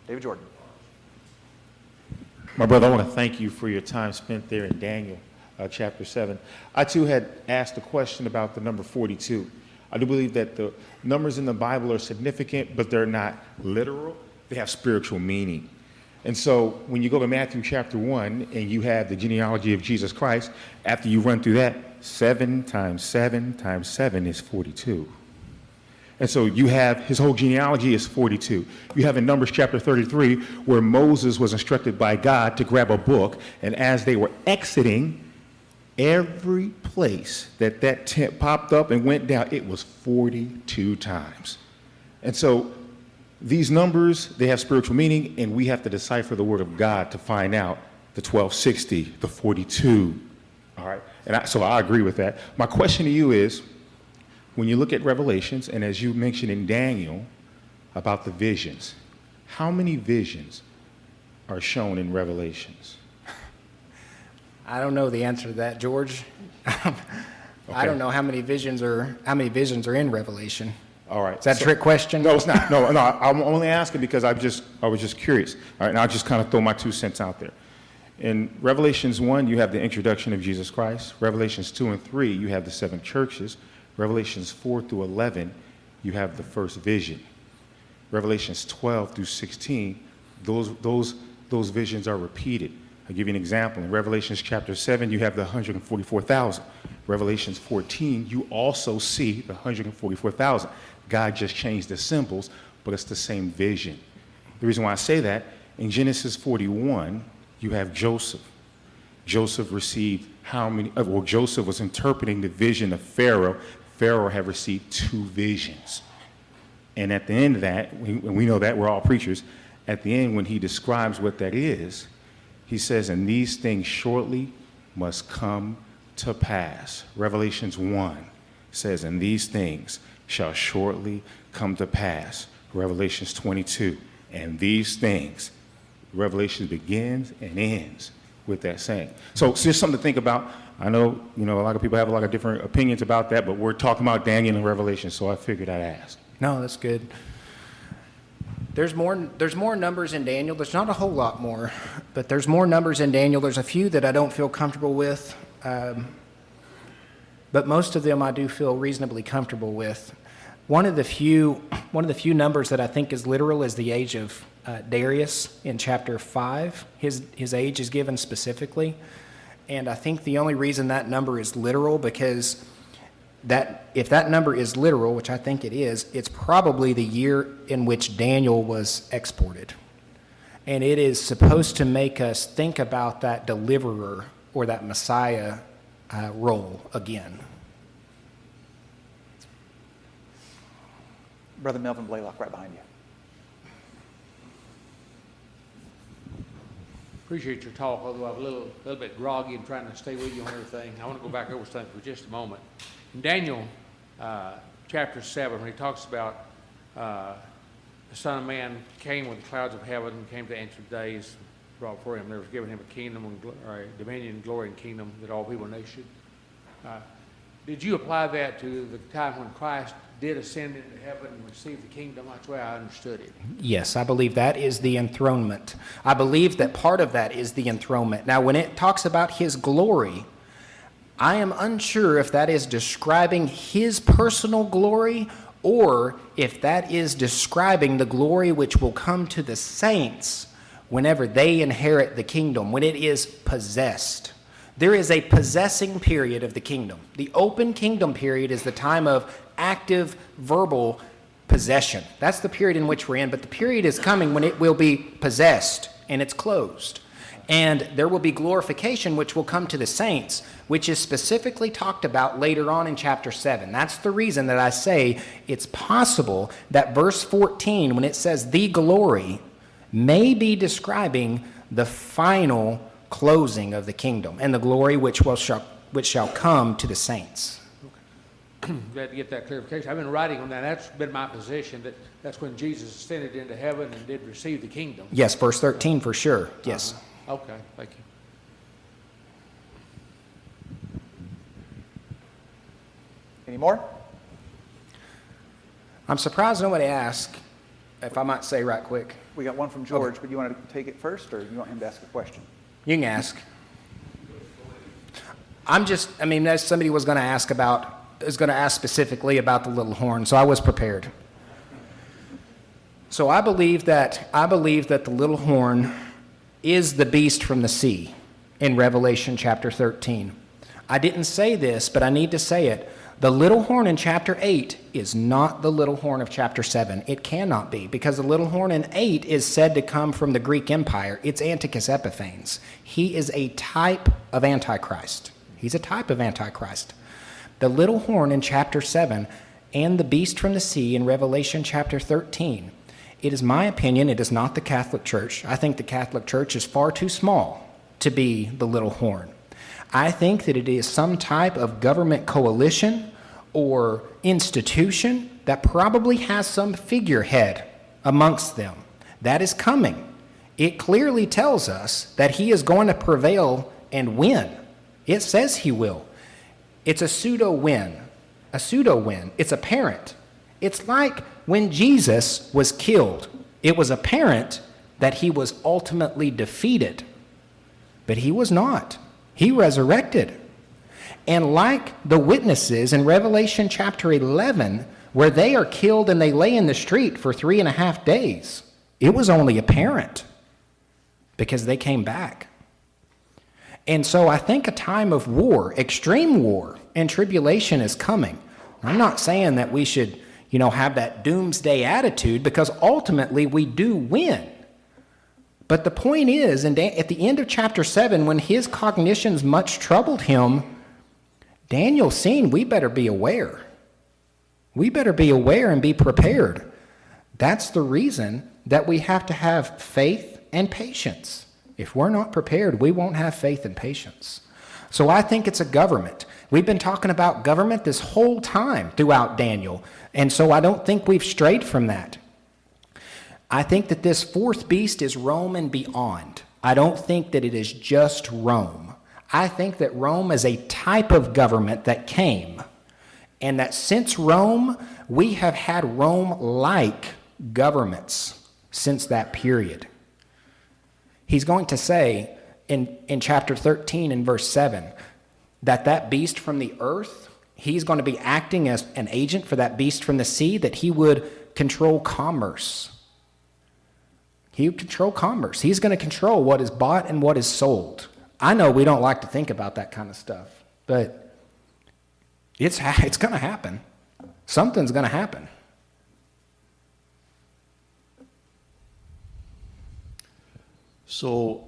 David Jordan. My brother, I want to thank you for your time spent there in Daniel chapter 7. I too had asked a question about the number 42. I do believe that the numbers in the Bible are significant, but they're not literal. They have spiritual meaning. And so when you go to Matthew chapter 1 and you have the genealogy of Jesus Christ, after you run through that, 7 times 7 times 7 is 42. And so you have his whole genealogy is 42. You have in Numbers chapter 33 where Moses was instructed by God to grab a book, and as they were exiting, every place that tent popped up and went down, it was 42 times. And so these numbers, they have spiritual meaning, and we have to decipher the word of God to find out the 1260, the 42. All right, and so I agree with that. My question to you is, when you look at Revelations, and as you mentioned in Daniel about the visions, how many visions are shown in Revelations? I don't know the answer to that, George. I don't know how many visions are in Revelation. All right. Is that a trick question? No, it's not. No, I'm only asking because I was just curious. All right, and I'll just kind of throw my 2 cents out there. In Revelations 1, you have the introduction of Jesus Christ. Revelations 2 and 3, you have the 7 churches. Revelations 4 through 11, you have the first vision. Revelations 12 through 16, those visions are repeated. I'll give you an example. In Revelations chapter 7, you have the 144,000. Revelations 14, you also see the 144,000. God just changed the symbols, but it's the same vision. The reason why I say that, in Genesis 41, you have Joseph. Joseph received Joseph was interpreting the vision of Pharaoh. Pharaoh had received 2 visions. And at the end of that, we know that, we're all preachers, at the end when he describes what that is, he says, and these things shortly must come to pass. Revelations 1 says, and these things shall shortly come to pass. Revelations 22, and these things. Revelation begins and ends with that saying. So it's just something to think about. I know, a lot of people have a lot of different opinions about that, but we're talking about Daniel and Revelation, so I figured I'd ask. No, that's good. There's more numbers in Daniel. There's not a whole lot more, but there's more numbers in Daniel. There's a few that I don't feel comfortable with, but most of them I do feel reasonably comfortable with. One of the few numbers that I think is literal is the age of Darius in chapter 5. His age is given specifically, and I think the only reason that number is literal because if that number is literal, which I think it is, it's probably the year in which Daniel was exported. And it is supposed to make us think about that deliverer or that Messiah role again. Brother Melvin Blaylock, right behind you. Appreciate your talk, although I'm a little bit groggy and trying to stay with you on everything. I want to go back over something for just a moment. In Daniel chapter 7, when he talks about the Son of Man came with the clouds of heaven, came to answer the days brought for him. There was given him a kingdom, or dominion, glory, and kingdom that all people should. Did you apply that to the time when Christ did ascend into heaven and receive the kingdom? That's the way I understood it. Yes, I believe that is the enthronement. I believe that part of that is the enthronement. Now, when it talks about his glory, I am unsure if that is describing his personal glory or if that is describing the glory which will come to the saints whenever they inherit the kingdom, when it is possessed. There is a possessing period of the kingdom. The open kingdom period is the time of active verbal possession. That's the period in which we're in, but the period is coming when it will be possessed and it's closed. And there will be glorification which will come to the saints, which is specifically talked about later on in chapter 7. That's the reason that I say it's possible that verse 14, when it says the glory, may be describing the final closing of the kingdom and the glory which shall come to the saints. Glad to get that clarification. I've been writing on that. That's been my position, that's when Jesus ascended into heaven and did receive the kingdom. Yes, verse 13 for sure. Yes. Okay, thank you. Any more? I'm surprised nobody asked if I might say right quick. We got one from George, but you want to take it first, or you want him to ask a question? You can ask. As somebody was going to ask specifically about the little horn, so I was prepared. So I believe that the little horn is the beast from the sea in Revelation chapter 13. I didn't say this, but I need to say it. The little horn in chapter 8 is not the little horn of chapter 7. It cannot be, because the little horn in 8 is said to come from the Greek Empire. It's Antiochus Epiphanes. He is a type of Antichrist. He's a type of Antichrist. The little horn in chapter 7 and the beast from the sea in Revelation chapter 13, it is my opinion, it is not the Catholic Church. I think the Catholic Church is far too small to be the little horn. I think that it is some type of government coalition or institution that probably has some figurehead amongst them. That is coming. It clearly tells us that he is going to prevail and win. It says he will. It's a pseudo-win. A pseudo-win. It's apparent. It's like when Jesus was killed. It was apparent that he was ultimately defeated. But he was not. He resurrected. And like the witnesses in Revelation chapter 11, where they are killed and they lay in the street for 3.5 days, it was only apparent because they came back. And so I think a time of war, extreme war and tribulation is coming. I'm not saying that we should, have that doomsday attitude, because ultimately we do win. But the point is, at the end of chapter 7, when his cognitions much troubled him, Daniel seen, we better be aware. We better be aware and be prepared. That's the reason that we have to have faith and patience. If we're not prepared, we won't have faith and patience. So I think it's a government. We've been talking about government this whole time throughout Daniel, and so I don't think we've strayed from that. I think that this fourth beast is Rome and beyond. I don't think that it is just Rome. I think that Rome is a type of government that came, and that since Rome, we have had Rome-like governments since that period. He's going to say in chapter 13 and verse 7 that beast from the earth, he's going to be acting as an agent for that beast from the sea, that he would control commerce. He would control commerce. He's going to control what is bought and what is sold. I know we don't like to think about that kind of stuff, but it's going to happen. Something's going to happen. So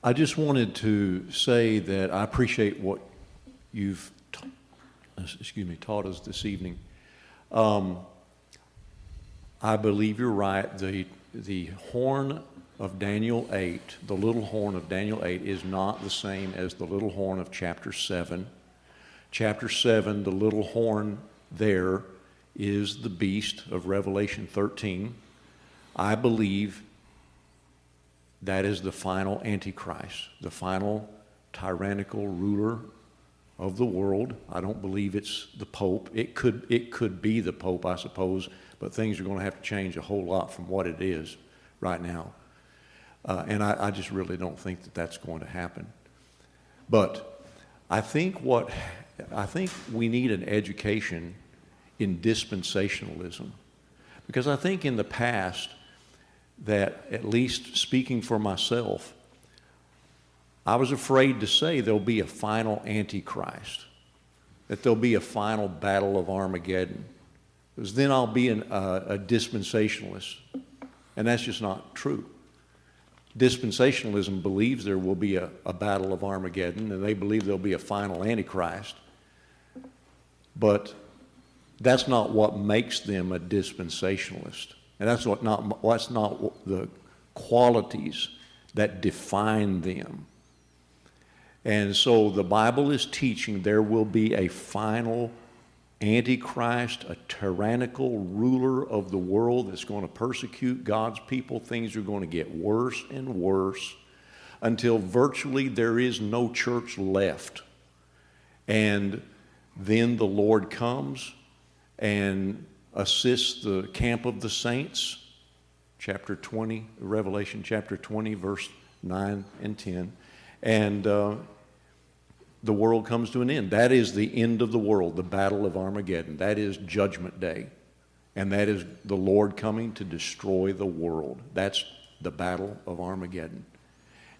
I just wanted to say that I appreciate what you've taught us this evening. I believe you're right. The horn of Daniel 8, the little horn of Daniel 8, is not the same as the little horn of chapter 7. Chapter 7, the little horn there is the beast of Revelation 13. I believe that is the final Antichrist, the final tyrannical ruler of the world. I don't believe it's the Pope. It could be the Pope, I suppose, but things are going to have to change a whole lot from what it is right now. And I just really don't think that that's going to happen. But I think we need an education in dispensationalism, because I think in the past, that, at least speaking for myself, I was afraid to say there'll be a final Antichrist, that there'll be a final battle of Armageddon, because then I'll be a dispensationalist, and that's just not true. Dispensationalism believes there will be a battle of Armageddon, and they believe there'll be a final Antichrist, but that's not what makes them a dispensationalist. And that's not the qualities that define them. And so the Bible is teaching there will be a final Antichrist, a tyrannical ruler of the world that's going to persecute God's people. Things are going to get worse and worse until virtually there is no church left. And then the Lord comes and assists the camp of the saints, chapter 20, Revelation chapter 20, verse 9 and 10. And the world comes to an end. That is the end of the world, the battle of Armageddon. That is Judgment Day. And that is the Lord coming to destroy the world. That's the battle of Armageddon.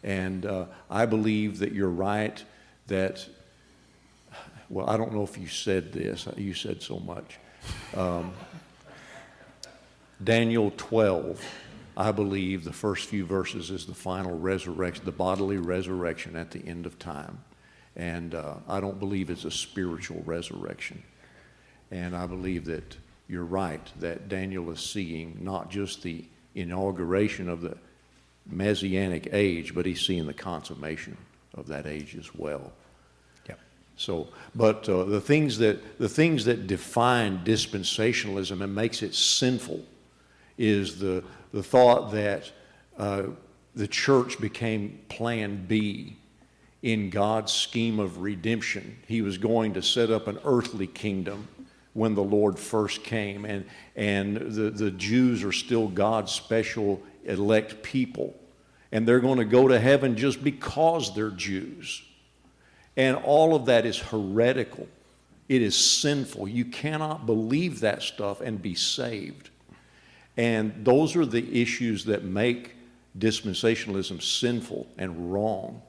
And I believe that you're right that, well, I don't know if you said this. You said so much. Daniel 12, I believe the first few verses is the final resurrection, the bodily resurrection at the end of time. And I don't believe it's a spiritual resurrection. And I believe that you're right, that Daniel is seeing not just the inauguration of the Messianic age, but he's seeing the consummation of that age as well. Yep. So, but the things that define dispensationalism and makes it sinful is the thought that the church became Plan B in God's scheme of redemption. He was going to set up an earthly kingdom when the Lord first came, and the Jews are still God's special elect people, and they're going to go to heaven just because they're Jews. And all of that is heretical. It is sinful. You cannot believe that stuff and be saved. And those are the issues that make dispensationalism sinful and wrong.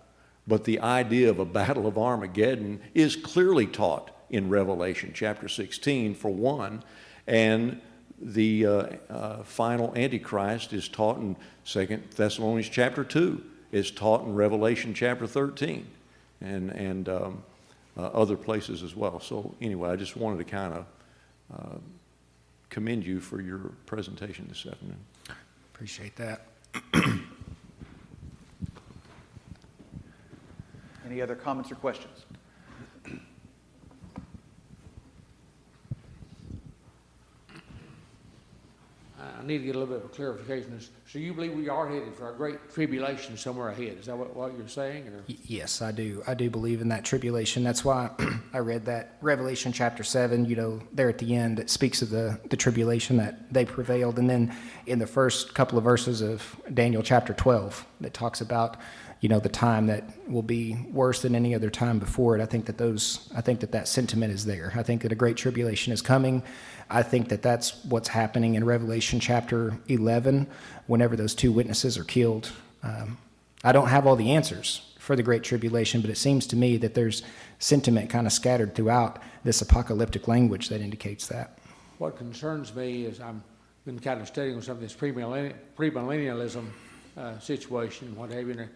But the idea of a battle of Armageddon is clearly taught in Revelation chapter 16, for one, and the final Antichrist is taught in 2 Thessalonians chapter 2, is taught in Revelation chapter 13, and other places as well. So anyway, I just wanted to kind of commend you for your presentation this afternoon. Appreciate that. Any other comments or questions? I need to get a little bit of clarification. So you believe we are headed for a great tribulation somewhere ahead? Is that what you're saying? Or? Yes, I do. I do believe in that tribulation. That's why I read that Revelation chapter 7, there at the end, it speaks of the tribulation that they prevailed. And then in the first couple of verses of Daniel chapter 12, that talks about, the time that will be worse than any other time before it. I think that sentiment is there. I think that a great tribulation is coming. I think that that's what's happening in Revelation chapter 11, whenever those two witnesses are killed. I don't have all the answers for the Great Tribulation, but it seems to me that there's sentiment kind of scattered throughout this apocalyptic language that indicates that. What concerns me is I've been kind of studying some of this premillennialism situation, what have you, and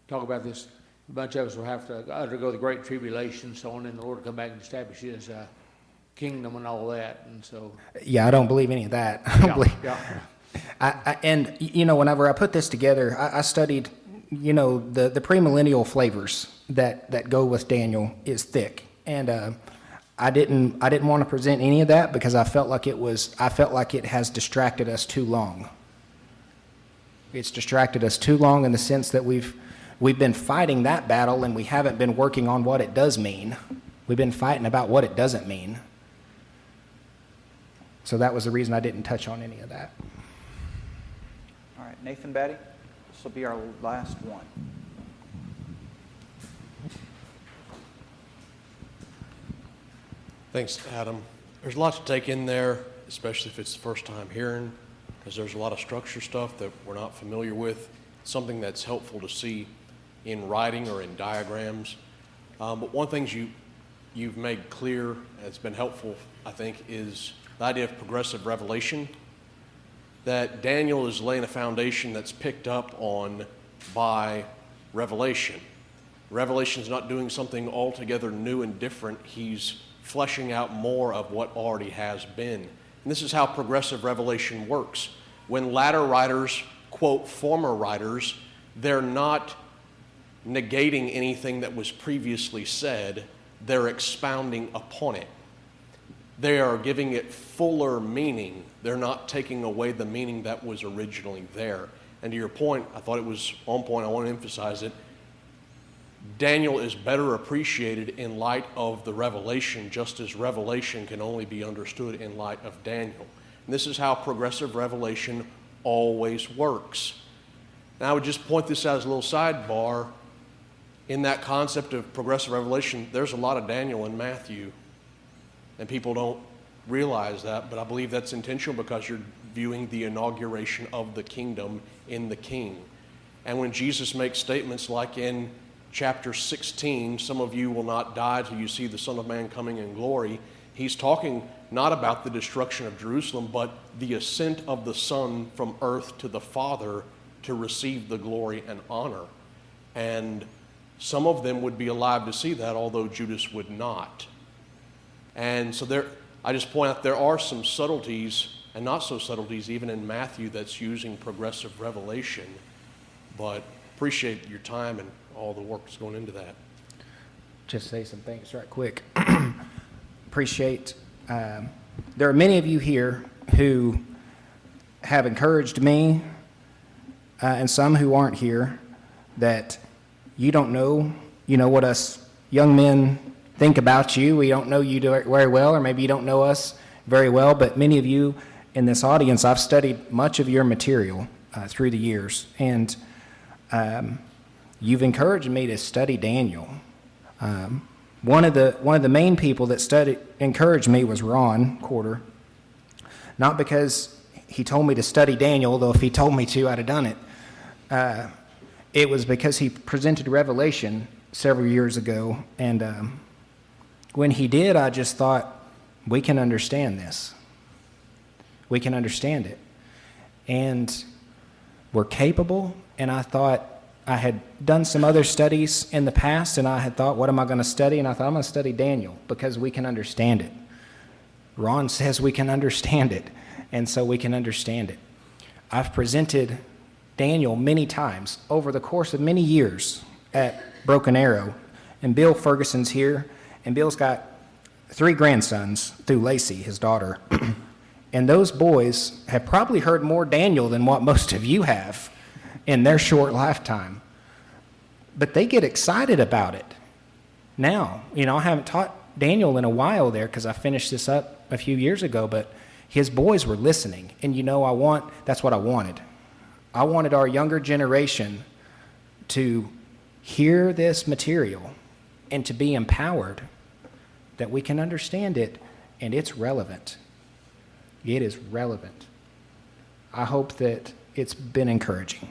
talk about this. A bunch of us will have to undergo the Great Tribulation, so on, and the Lord will come back and establish His kingdom and all that, and so. Yeah, I don't believe any of that. I don't believe. Yeah. And whenever I put this together, I studied, the premillennial flavors that go with Daniel is thick, and I didn't want to present any of that because I felt like it has distracted us too long. It's distracted us too long in the sense that we've been fighting that battle and we haven't been working on what it does mean. We've been fighting about what it doesn't mean. So that was the reason I didn't touch on any of that. All right, Nathan Batty, this will be our last one. Thanks, Adam. There's a lot to take in there, especially if it's the first time hearing, because there's a lot of structure stuff that we're not familiar with, something that's helpful to see in writing or in diagrams. But one thing you've made clear that's been helpful, I think, is the idea of progressive revelation, that Daniel is laying a foundation that's picked up on by Revelation. Revelation's not doing something altogether new and different. He's fleshing out more of what already has been. And this is how progressive revelation works. When latter writers quote former writers, they're not negating anything that was previously said. They're expounding upon it. They are giving it fuller meaning. They're not taking away the meaning that was originally there. And to your point, I thought it was on point. I want to emphasize it. Daniel is better appreciated in light of the revelation, just as revelation can only be understood in light of Daniel. And this is how progressive revelation always works. And I would just point this out as a little sidebar. In that concept of progressive revelation, there's a lot of Daniel in Matthew, and people don't realize that, but I believe that's intentional because you're viewing the inauguration of the kingdom in the king. And when Jesus makes statements like in chapter 16, some of you will not die till you see the Son of Man coming in glory, he's talking not about the destruction of Jerusalem, but the ascent of the Son from earth to the Father to receive the glory and honor. And some of them would be alive to see that, although Judas would not. And so I just point out there are some subtleties, and not so subtleties, even in Matthew, that's using progressive revelation. But appreciate your time and all the work that's going into that. Just say some things right quick. Appreciate. There are many of you here who have encouraged me, and some who aren't here, that you don't know, what us young men think about you. We don't know you very well, or maybe you don't know us very well, but many of you in this audience, I've studied much of your material through the years, and you've encouraged me to study Daniel. One of the main people that encouraged me was Ron Corder, not because he told me to study Daniel, though if he told me to, I'd have done it. It was because he presented Revelation several years ago, and when he did, I just thought, we can understand this. We can understand it. And we're capable, and I thought, I had done some other studies in the past, and I had thought, what am I going to study? And I thought, I'm going to study Daniel, because we can understand it. Ron says we can understand it, and so we can understand it. I've presented Daniel many times over the course of many years at Broken Arrow, and Bill Ferguson's here, and Bill's got 3 grandsons through Lacey, his daughter, and those boys have probably heard more Daniel than what most of you have in their short lifetime, but they get excited about it. Now, I haven't taught Daniel in a while there because I finished this up a few years ago, but his boys were listening, and that's what I wanted. I wanted our younger generation to hear this material and to be empowered that we can understand it, and it's relevant. It is relevant. I hope that it's been encouraging.